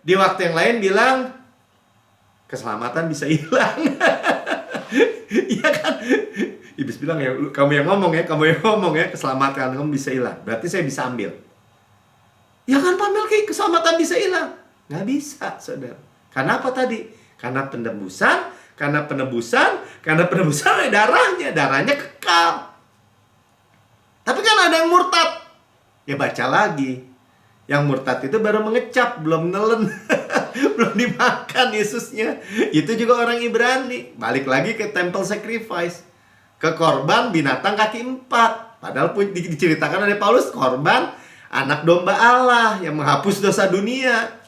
di waktu yang lain bilang keselamatan bisa hilang. Iya kan? Iblis bilang ya, kamu yang ngomong ya, keselamatan kamu bisa hilang. Berarti saya bisa ambil. Ya kan Pak Melki, keselamatan bisa hilang? Nggak bisa, saudara. Karena apa tadi? Karena penebusan darahnya kekal. Tapi kan ada yang murtad. Ya baca lagi. Yang murtad itu baru mengecap, belum nelen. Belum dimakan Yesusnya. Itu juga orang Ibrani. Balik lagi ke temple sacrifice. Ke korban binatang kaki 4. Padahal diceritakan oleh Paulus, korban anak domba Allah yang menghapus dosa dunia.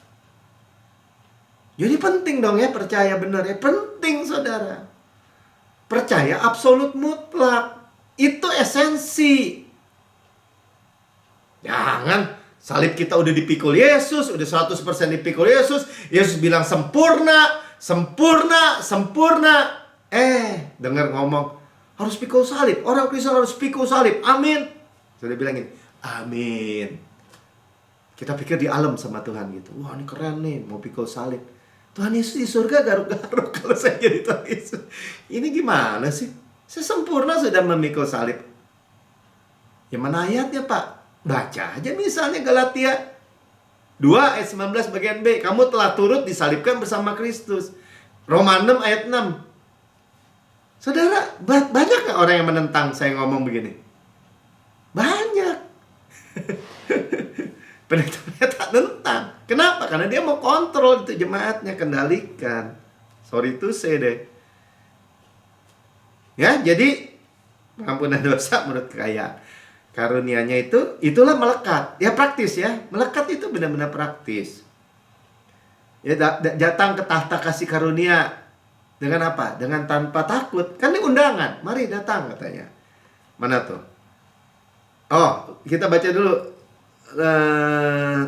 Jadi penting dong ya, percaya benar ya. Penting saudara. Percaya absolut mutlak. Itu esensi. Jangan salib kita udah dipikul Yesus, udah 100% dipikul Yesus. Yesus bilang sempurna, sempurna, sempurna. Dengar ngomong, harus pikul salib. Orang Kristen harus pikul salib. Amin. Sudah bilangin, amin. Kita pikir di alam sama Tuhan gitu. Wah ini keren nih, mau pikul salib. Tuhan Yesus di surga garuk-garuk kalau saya jadi Tuhan Yesus. Ini gimana sih? Saya sempurna sudah memikul salib. Ya mana ayatnya Pak? Baca aja misalnya Galatia 2 ayat 19 bagian B. Kamu telah turut disalibkan bersama Kristus. Roma 6 ayat 6. Saudara, banyak gak orang yang menentang saya ngomong begini? Banyak. Pendeta nentang. Kenapa? Karena dia mau kontrol itu jemaatnya, kendalikan. Sorry to say deh. Ya, jadi pengampunan dosa menurut kekayaan. Karunia-Nya itulah melekat. Ya praktis ya. Melekat itu benar-benar praktis. Ya datang ke tahta kasih karunia dengan apa? Dengan tanpa takut. Kan ini undangan. Mari datang katanya. Mana tuh? Oh, kita baca dulu.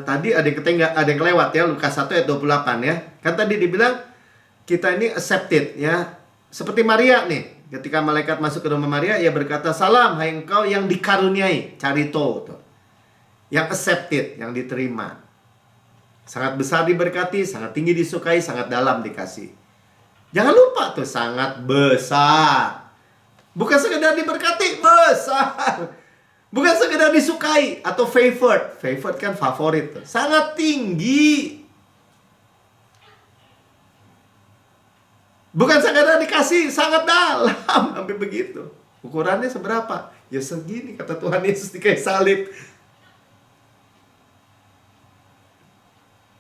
Tadi ada yang kelewat ya, Lukas 1 ayat 28 ya. Kan tadi dibilang kita ini accepted ya. Seperti Maria nih, ketika malaikat masuk ke rumah Maria, ia berkata, "Salam, hai engkau yang dikaruniai." Carito tuh. yang accepted, yang diterima. Sangat besar diberkati, sangat tinggi disukai, sangat dalam dikasih. Jangan lupa tuh, sangat besar. Bukan sekedar diberkati, besar. Bukan sekedar disukai atau favored. Favored kan favorit tuh. Sangat tinggi. Bukan sekedar dikasih, sangat dalam. Sampai begitu. Ukurannya seberapa? Ya segini, kata Tuhan Yesus di kayu salib.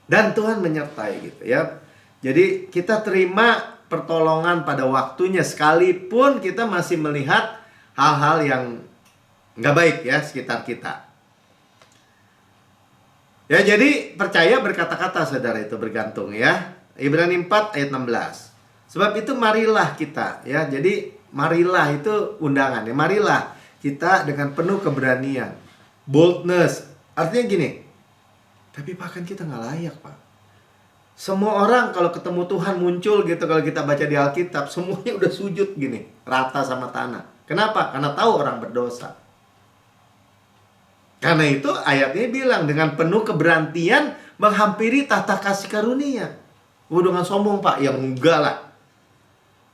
Dan Tuhan menyertai gitu ya. Jadi kita terima pertolongan pada waktunya, sekalipun kita masih melihat hal-hal yang nggak baik ya sekitar kita. Ya, jadi percaya berkata-kata, saudara, itu bergantung ya. Ibrani 4 ayat 16. Sebab itu marilah kita ya. Jadi marilah itu undangan ya. Marilah kita dengan penuh keberanian, boldness. Artinya gini, tapi bahkan kita nggak layak, Pak. Semua orang kalau ketemu Tuhan muncul gitu, kalau kita baca di Alkitab, semuanya udah sujud gini, rata sama tanah. Kenapa? Karena tahu orang berdosa. Karena itu ayatnya bilang dengan penuh keberanian menghampiri tahta kasih karunia. Dengan sombong, Pak? Ya enggak lah.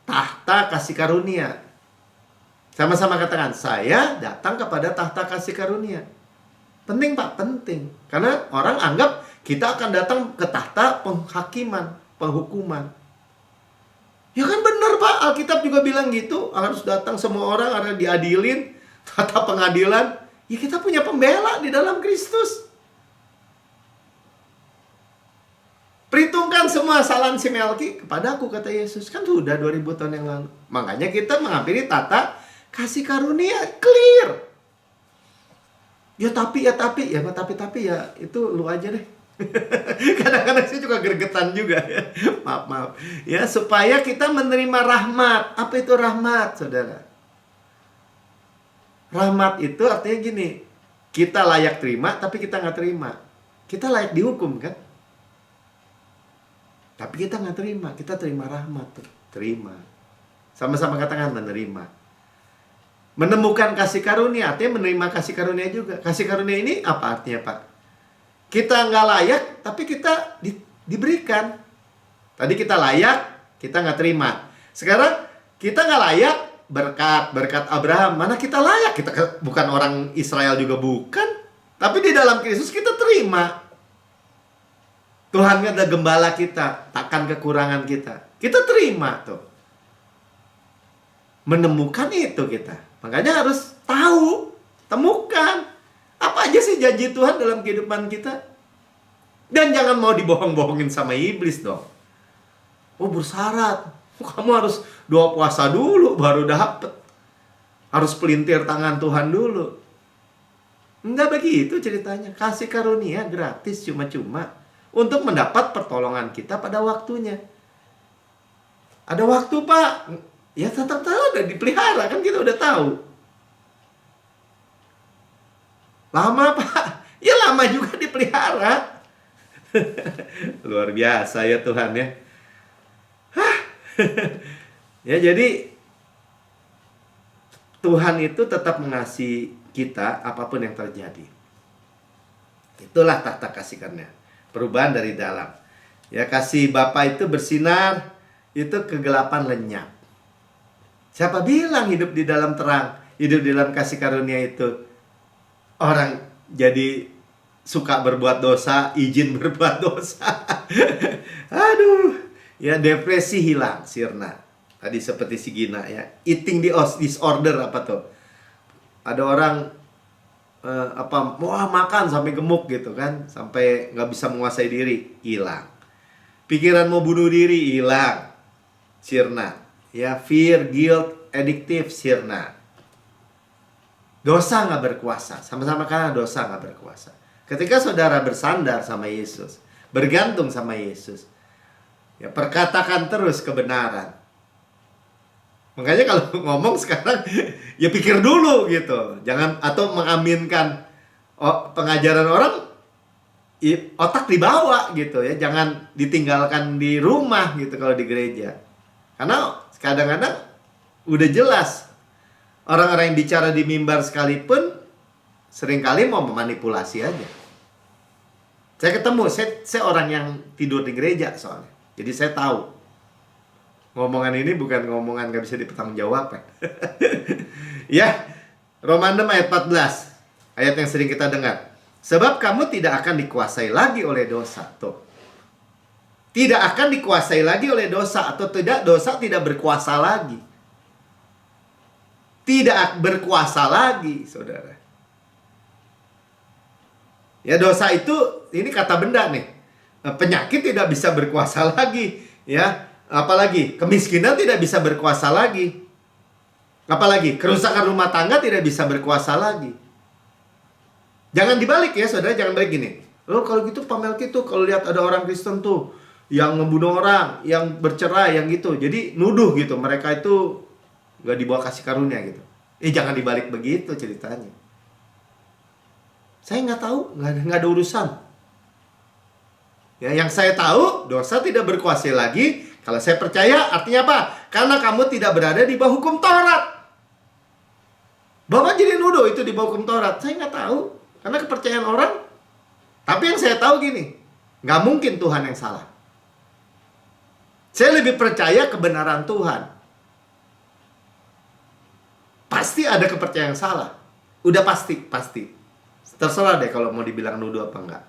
Tahta kasih karunia. Sama-sama katakan, saya datang kepada tahta kasih karunia. Penting, Pak, penting. Karena orang anggap kita akan datang ke tahta penghakiman, penghukuman. Ya kan benar, Pak. Alkitab juga bilang gitu. Harus datang semua orang, harus diadilin. Tahta pengadilan. Ya kita punya pembela di dalam Kristus. Perhitungkan semua kesalahan si Melki kepada aku, kata Yesus. Kan sudah 2000 tahun yang lalu. Makanya kita menghampiri tahta kasih karunia. Clear. Ya tapi ya itu lu aja deh. Kadang-kadang saya juga gregetan juga ya. Maaf. Ya, supaya kita menerima rahmat. Apa itu rahmat, saudara? Rahmat itu artinya gini, kita layak terima tapi kita nggak terima. Kita layak dihukum kan? Tapi kita nggak terima, kita terima rahmat tuh. Terima. Sama-sama katakan menerima. Menemukan kasih karunia, artinya menerima kasih karunia juga. Kasih karunia ini apa artinya, Pak? Kita nggak layak, tapi kita diberikan. Tadi kita layak, kita nggak terima. Sekarang kita nggak layak, berkat Abraham. Mana kita layak? Kita bukan orang Israel juga bukan. Tapi di dalam Kristus kita terima. Tuhan ada gembala kita, takkan kekurangan kita. Kita terima tuh. Menemukan itu kita. Makanya harus tahu, temukan. Apa aja sih janji Tuhan dalam kehidupan kita? Dan jangan mau dibohong-bohongin sama iblis dong. Oh, bersyarat. Kamu harus doa puasa dulu baru dapet. Harus pelintir tangan Tuhan dulu. Enggak begitu ceritanya. Kasih karunia gratis cuma-cuma untuk mendapat pertolongan kita pada waktunya. Ada waktu, Pak. Ya tetap tahu, udah dipelihara kan, kita udah tahu. Lama, Pak? Ya lama juga dipelihara. Luar biasa ya Tuhan ya. Ya, jadi Tuhan itu tetap mengasihi kita apapun yang terjadi. Itulah tahta kasih karunia. Perubahan dari dalam. Ya, kasih Bapa itu bersinar, itu kegelapan lenyap. Siapa bilang hidup di dalam terang, hidup di dalam kasih karunia itu orang jadi suka berbuat dosa, izin berbuat dosa. Aduh, ya depresi hilang, sirna. Tadi seperti si Gina ya, eating disorder apa tuh? Ada orang makan sampai gemuk gitu kan, sampai nggak bisa menguasai diri, hilang. Pikiran mau bunuh diri, hilang, sirna. Ya, fear, guilt, addictive, sirna. Dosa nggak berkuasa. Sama-sama karena dosa nggak berkuasa. Ketika saudara bersandar sama Yesus, bergantung sama Yesus, ya perkatakan terus kebenaran. Makanya kalau ngomong sekarang, ya pikir dulu gitu. Jangan, atau mengaminkan pengajaran orang, otak dibawa gitu ya. Jangan ditinggalkan di rumah gitu kalau di gereja. Karena kadang-kadang udah jelas orang-orang yang bicara di mimbar sekalipun seringkali mau memanipulasi aja. Saya ketemu, saya orang yang tidur di gereja soalnya. Jadi saya tahu. Ngomongan ini bukan ngomongan gak bisa dipertanggungjawab. Ya, Roma 6 ayat 14. Ayat yang sering kita dengar. Sebab kamu tidak akan dikuasai lagi oleh dosa. Tuh. Tidak akan dikuasai lagi oleh dosa. Atau tidak, dosa tidak berkuasa lagi. Tidak berkuasa lagi, saudara. Ya, dosa itu, ini kata benda nih. Penyakit tidak bisa berkuasa lagi. Ya, apalagi kemiskinan tidak bisa berkuasa lagi. Apalagi kerusakan rumah tangga tidak bisa berkuasa lagi. Jangan dibalik ya, saudara. Jangan balik gini. Loh, kalau gitu Pak Melki tuh kalau lihat ada orang Kristen tuh yang ngebunuh orang, yang bercerai, yang gitu. Jadi nuduh gitu. Mereka itu gak dibawa kasih karunia gitu. Jangan dibalik begitu ceritanya. Saya nggak tahu, nggak ada urusan. Ya, yang saya tahu, dosa tidak berkuasa lagi. Kalau saya percaya, artinya apa? Karena kamu tidak berada di bawah hukum Taurat. Bapak jadi nuduh itu di bawah hukum Taurat. Saya nggak tahu, karena kepercayaan orang. Tapi yang saya tahu gini, nggak mungkin Tuhan yang salah. Saya lebih percaya kebenaran Tuhan. Pasti ada kepercayaan yang salah. Udah pasti. Terserah deh kalau mau dibilang nuduh apa enggak.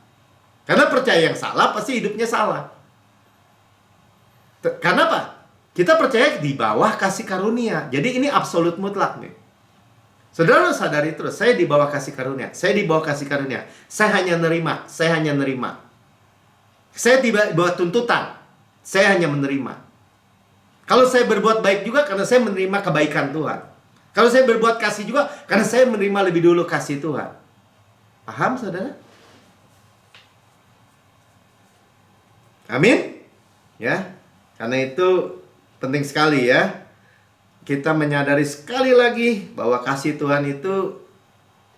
Karena percaya yang salah, pasti hidupnya salah. Karena apa? Kita percaya di bawah kasih karunia. Jadi ini absolut mutlak nih. Saudara sadari terus, saya di bawah kasih karunia. Saya di bawah kasih karunia. Saya hanya nerima. Saya di bawah tuntutan. Saya hanya menerima. Kalau saya berbuat baik juga karena saya menerima kebaikan Tuhan. Kalau saya berbuat kasih juga karena saya menerima lebih dulu kasih Tuhan. Paham, saudara? Amin? Ya, karena itu penting sekali ya. Kita menyadari sekali lagi bahwa kasih Tuhan itu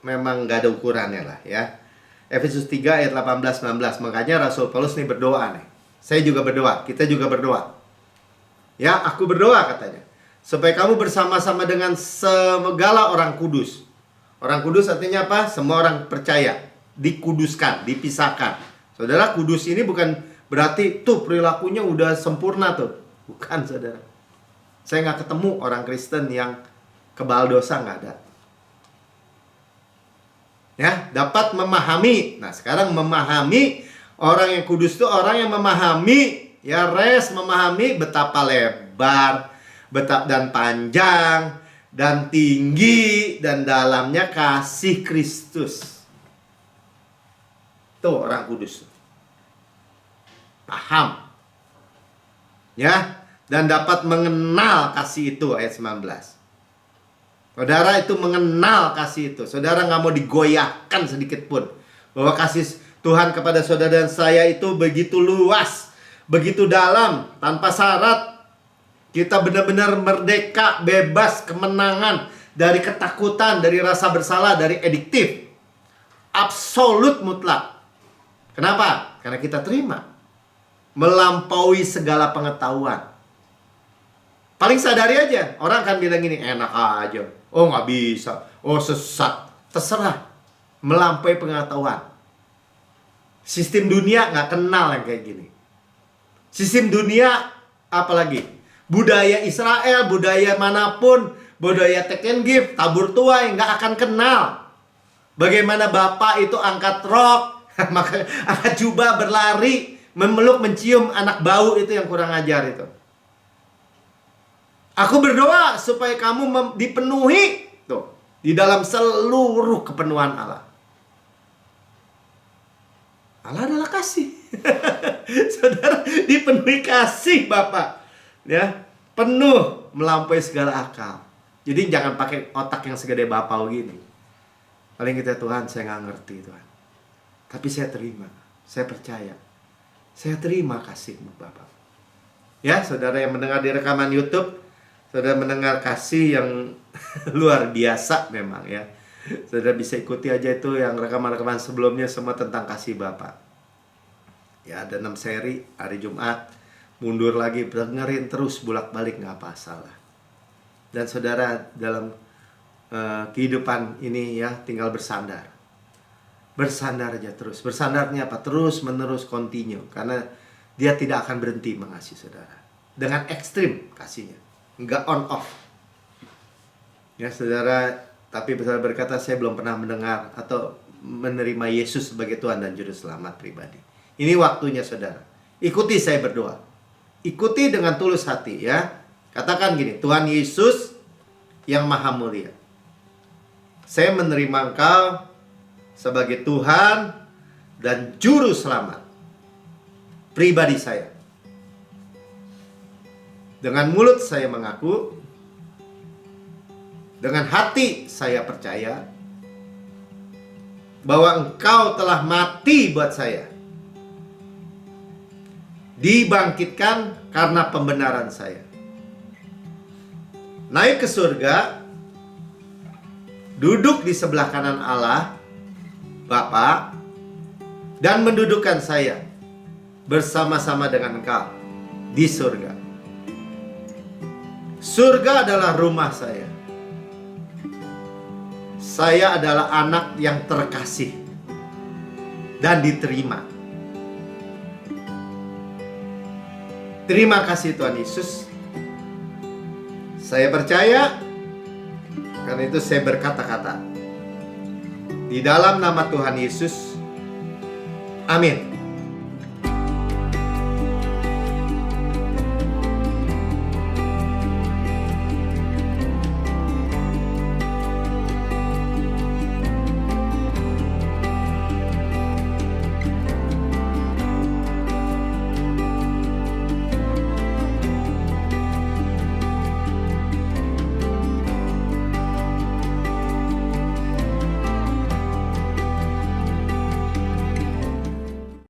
memang gak ada ukurannya lah ya. Efesus 3 ayat 18-19. Makanya Rasul Paulus nih berdoa nih. Saya juga berdoa, kita juga berdoa. Ya, aku berdoa katanya. Supaya kamu bersama-sama dengan segala orang kudus. Orang kudus artinya apa? Semua orang percaya. Dikuduskan, dipisahkan. Saudara, kudus ini bukan berarti tuh perilakunya udah sempurna tuh. Bukan, saudara. Saya nggak ketemu orang Kristen yang kebal dosa, nggak ada. Ya, dapat memahami. Nah, sekarang memahami. Orang yang kudus itu orang yang memahami. Ya, memahami betapa lebar, betapa dan panjang, dan tinggi, dan dalamnya kasih Kristus. Tuh orang kudus. Paham. Ya. Dan dapat mengenal kasih itu, ayat 19. Saudara itu mengenal kasih itu. Saudara nggak mau digoyahkan sedikit pun. Bahwa kasih Tuhan kepada saudara dan saya itu begitu luas. Begitu dalam, tanpa syarat. Kita benar-benar merdeka, bebas, kemenangan dari ketakutan, dari rasa bersalah, dari adiktif. Absolut mutlak. Kenapa? Karena kita terima. Melampaui segala pengetahuan. Paling sadari aja. Orang akan bilang gini, enak aja. Oh nggak bisa. Oh sesat. Terserah. Melampaui pengetahuan. Sistem dunia nggak kenal yang kayak gini. Sistem dunia apalagi? Budaya Israel, budaya manapun, budaya take and give, tabur tuai, nggak akan kenal. Bagaimana bapak itu angkat rok, maka angkat jubah, berlari, memeluk, mencium anak bau, itu yang kurang ajar itu. Aku berdoa supaya kamu dipenuhi tuh di dalam seluruh kepenuhan Allah. Allah adalah kasih. Saudara dipenuhi kasih Bapak. Ya, penuh melampaui segala akal. Jadi jangan pakai otak yang segede bapau gini. Paling kita, Tuhan saya nggak ngerti Tuhan. Tapi saya terima, saya percaya. Saya terima kasih-Mu Bapak. Ya, saudara yang mendengar di rekaman YouTube, saudara mendengar kasih yang luar biasa memang ya. Saudara bisa ikuti aja itu yang rekaman-rekaman sebelumnya semua tentang kasih Bapak. Ya, ada 6 seri hari Jumat. Mundur lagi, dengerin terus bolak-balik nggak masalah. Dan saudara dalam kehidupan ini ya tinggal bersandar. Bersandar aja terus. Bersandarnya apa? Terus menerus continue. Karena dia tidak akan berhenti mengasihi saudara. Dengan ekstrim kasihnya. Nggak on off. Ya saudara, tapi saudara berkata saya belum pernah mendengar atau menerima Yesus sebagai Tuhan dan Juru Selamat pribadi. Ini waktunya saudara. Ikuti saya berdoa. Ikuti dengan tulus hati ya. Katakan gini, Tuhan Yesus yang Maha Mulia, saya menerima Engkau sebagai Tuhan dan Juru Selamat pribadi saya. Dengan mulut saya mengaku, dengan hati saya percaya bahwa Engkau telah mati buat saya, dibangkitkan karena pembenaran saya, naik ke surga, duduk di sebelah kanan Allah Bapa, dan mendudukkan saya bersama-sama dengan Engkau di surga. Surga adalah rumah saya. Saya adalah anak yang terkasih dan diterima. Terima kasih Tuhan Yesus. Saya percaya, karena itu saya berkata-kata di dalam nama Tuhan Yesus. Amin.